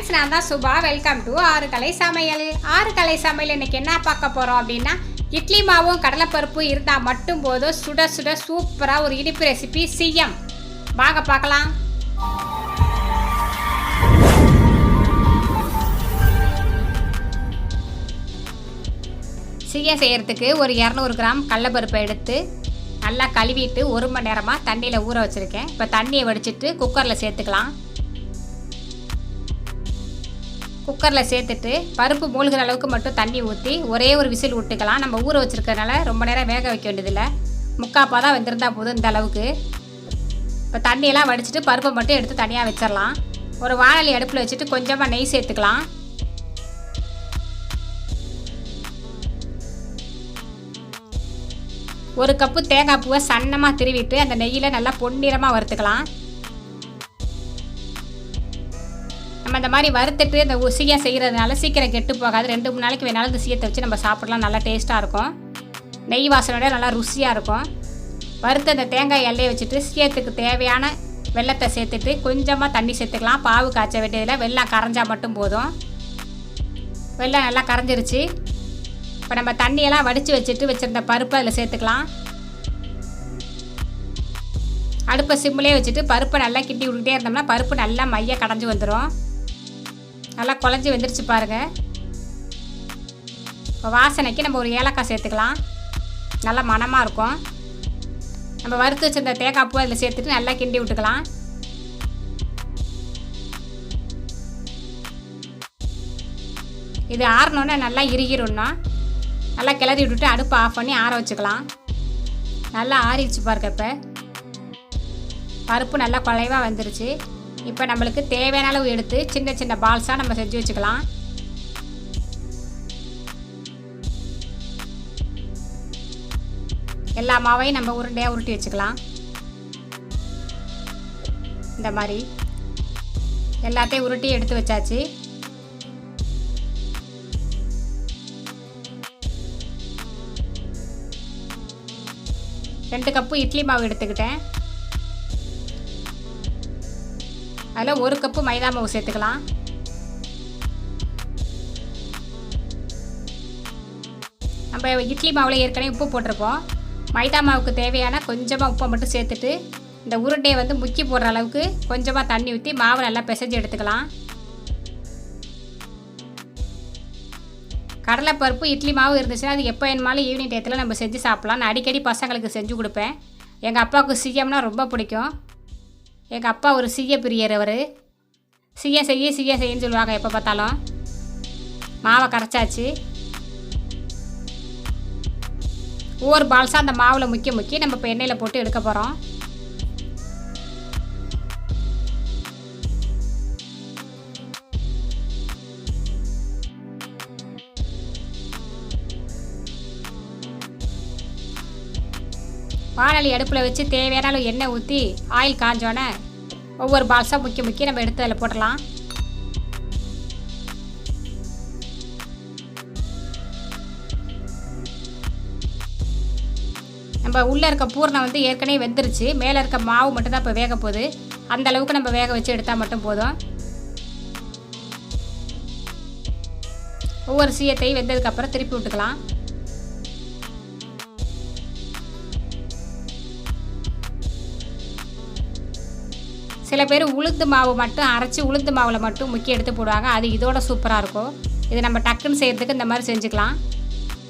Friends, நான் தான் Subha. Welcome to ஆறு கலை சமையல். ஆறு கலை சமையல் இன்னைக்கு என்ன பார்க்க போகிறோம் அப்படின்னா, இட்லி மாவும் கடலைப்பருப்பும் இருந்தால் மட்டும் போதும் சுட சுட சூப்பராக ஒரு இனிப்பு ரெசிபி சுயம். வாங்க பார்க்கலாம். சுயம் செய்கிறதுக்கு ஒரு 200 கிராம் கடலைப்பருப்பை எடுத்து நல்லா கழுவிட்டு 1 மணி நேரமாக தண்ணியில் ஊற வச்சுருக்கேன். இப்போ தண்ணியை வடிச்சிட்டு குக்கரில் சேர்த்துக்கலாம். குக்கரில் சேர்த்துட்டு பருப்பு மூழ்கிற அளவுக்கு மட்டும் தண்ணி ஊற்றி ஒரே ஒரு விசில் விட்டுக்கலாம். நம்ம ஊற வச்சுருக்கறனால ரொம்ப நேரம் வேக வைக்க வேண்டியதில்லை. முக்காப்பா தான் வெந்திருந்தால் போதும் இந்த அளவுக்கு. இப்போ தண்ணியெல்லாம் வடிச்சிட்டு பருப்பை மட்டும் எடுத்து தனியாக வச்சிடலாம். ஒரு வாழை அடுப்பில் வச்சுட்டு கொஞ்சமாக நெய் சேர்த்துக்கலாம். ஒரு கப்பு தேங்காய் பூவை சன்னமாக திருவிட்டு அந்த நெய்யில் நல்லா பொன்னிறமாக வறுத்துக்கலாம். நம்ம இந்த மாதிரி வறுத்துட்டு இந்த சுயம் செய்கிறதுனால சீக்கிரம் கெட்டு போகாது. 2-3 நாளைக்கு வேணாலும் இந்த சுயத்தை வச்சு நம்ம சாப்பிடலாம். நல்லா டேஸ்ட்டாக இருக்கும். நெய் வாசனையோட நல்லா ருசியாக இருக்கும். வறுத்து அந்த தேங்காய் எல்லையை வச்சுட்டு சுயத்துக்கு தேவையான வெல்லத்தை சேர்த்துட்டு கொஞ்சமாக தண்ணி சேர்த்துக்கலாம். பாவு காய்ச்ச வேண்டியதில் வெல்லம் கரைஞ்சால் மட்டும் போதும். வெல்லம் நல்லா கரைஞ்சிருச்சு. இப்போ நம்ம தண்ணியெல்லாம் வடித்து வச்சுட்டு வச்சுருந்த பருப்பை அதில் சேர்த்துக்கலாம். அடுப்பை சிம்மிலே வச்சுட்டு பருப்பை நல்லா கிண்டி விட்டுக்கிட்டே இருந்தோம்னா பருப்பு நல்லா மைய கடைஞ்சி வந்துடும். நல்லா குழஞ்சி வெந்துருச்சு பாருங்கள். இப்போ வாசனைக்கு நம்ம ஒரு ஏலக்காய் சேர்த்துக்கலாம். நல்லா மணமாக இருக்கும். நம்ம வறுத்து வச்சிருந்த தேங்காய் பூ அதில் சேர்த்துட்டு நல்லா கிண்டி விட்டுக்கலாம். இது ஆறணுன்னா நல்லா இறுகிரும்னா நல்லா கிளறி விட்டுட்டு அடுப்பை ஆஃப் பண்ணி ஆற வச்சுக்கலாம். நல்லா ஆறிடுச்சு பாருங்க. இப்போ பருப்பு நல்லா குழைவாக வந்துருச்சு. இப்போ நம்மளுக்கு தேவையான அளவு எடுத்து சின்ன சின்ன பால்ஸாக நம்ம செஞ்சு வச்சுக்கலாம். எல்லா மாவையும் நம்ம உருண்டையாக உருட்டி வச்சுக்கலாம். இந்த மாதிரி எல்லாத்தையும் உருட்டி எடுத்து வச்சாச்சு. ரெண்டு கப்பு இட்லி மாவு எடுத்துக்கிட்டேன். அதில் 1 கப்பு மைதா மாவு சேர்த்துக்கலாம். நம்ம இட்லி மாவில் ஏற்கனவே உப்பு போட்டிருப்போம். மைதா மாவுக்கு தேவையான கொஞ்சமாக உப்பை மட்டும் சேர்த்துட்டு இந்த உருண்டையை வந்து முக்கி போடுற அளவுக்கு கொஞ்சமாக தண்ணி ஊற்றி மாவு நல்லா பிசைஞ்சு எடுத்துக்கலாம். கடலைப்பருப்பு இட்லி மாவு இருந்துச்சுன்னா அது எப்போ வேணுமாலும் ஈவினிங் டயத்தில் நம்ம செஞ்சு சாப்பிட்லாம். நான் அடிக்கடி பசங்களுக்கு செஞ்சு கொடுப்பேன். எங்கள் அப்பாவுக்கு சுயம்னா ரொம்ப பிடிக்கும். எங்கள் அப்பா ஒரு சுய பிரியர். அவர் சுயம் செய்யன்னு சொல்லுவாங்க எப்போ பார்த்தாலும். மாவை கரைச்சாச்சு. ஒவ்வொரு பால்ஸாக அந்த மாவில் முக்கி நம்ம இப்போ எண்ணெயில் போட்டு எடுக்க போகிறோம். வானொலி அடுப்பில் வச்சு தேவையான அளவு எண்ணெய் ஊற்றி ஆயில் காஞ்சோன்னே ஒவ்வொரு பால்ஸாக முக்கி நம்ம எடுத்து அதில் போடலாம். நம்ம உள்ளே இருக்க பூர்ணம் வந்து ஏற்கனவே வெந்துருச்சு. மேலே இருக்க மாவு மட்டும்தான் இப்போ வேக போகுது. அந்த அளவுக்கு நம்ம வேக வச்சு எடுத்தால் மட்டும் போதும். ஒவ்வொரு சுயத்தையும் வெந்ததுக்கப்புறம் திருப்பி விட்டுக்கலாம். சில பேர் உளுந்து மாவு மட்டும் அரைச்சி உளுந்து மாவில் மட்டும் முக்கி எடுத்து போடுவாங்க. அது இதோட சூப்பராக இருக்கும். இது நம்ம டக்குன்னு செய்கிறதுக்கு இந்த மாதிரி செஞ்சுக்கலாம்.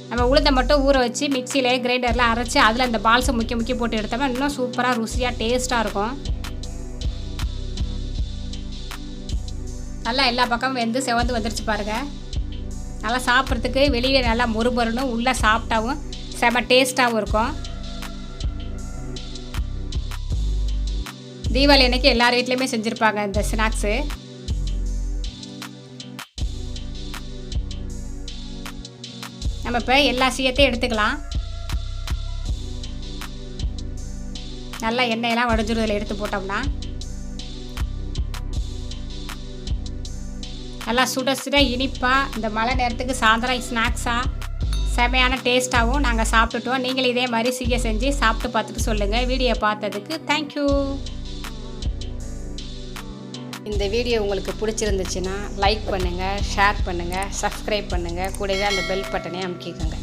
நம்ம உளுந்தை மட்டும் ஊற வச்சு மிக்சியிலே கிரைண்டரில் அரைச்சி அதில் இந்த பால்ஸை முக்கி போட்டு எடுத்தோம்னா இன்னும் சூப்பராக ருசியாக டேஸ்ட்டாக இருக்கும். நல்லா எல்லா பக்கமும் வெந்து செவந்து வந்துருச்சு பாருங்கள். நல்லா சாப்பிட்றதுக்கு வெளியே நல்லா மொறுமொறுன்னு உள்ளே சாப்பிட்டாவும் செம டேஸ்ட்டாகவும் இருக்கும். தீபாவளி அன்னைக்கு எல்லார் வீட்லேயுமே செஞ்சுருப்பாங்க இந்த ஸ்நாக்ஸு. நம்ம இப்போ எல்லா சுயத்தையும் எடுத்துக்கலாம். நல்லா எண்ணெயெல்லாம் வடிஞ்சுருதில் எடுத்து போட்டோம்னா நல்லா சுட சுட இனிப்பாக இந்த மழை நேரத்துக்கு சாயந்தரம் ஸ்நாக்ஸாக செமையான டேஸ்ட்டாகவும் நாங்கள் சாப்பிட்டுட்டோம். நீங்களும் இதே மாதிரி சுயம் செஞ்சு சாப்பிட்டு பார்த்துட்டு சொல்லுங்கள். வீடியோ பார்த்ததுக்கு தேங்க்யூ. இந்த வீடியோ உங்களுக்கு பிடிச்சிருந்துச்சுன்னா லைக் பண்ணுங்கள், ஷேர் பண்ணுங்கள், சப்ஸ்கிரைப் பண்ணுங்கள், கூடவே அந்த பெல் பட்டனையும் அமுக்கிக்கோங்க.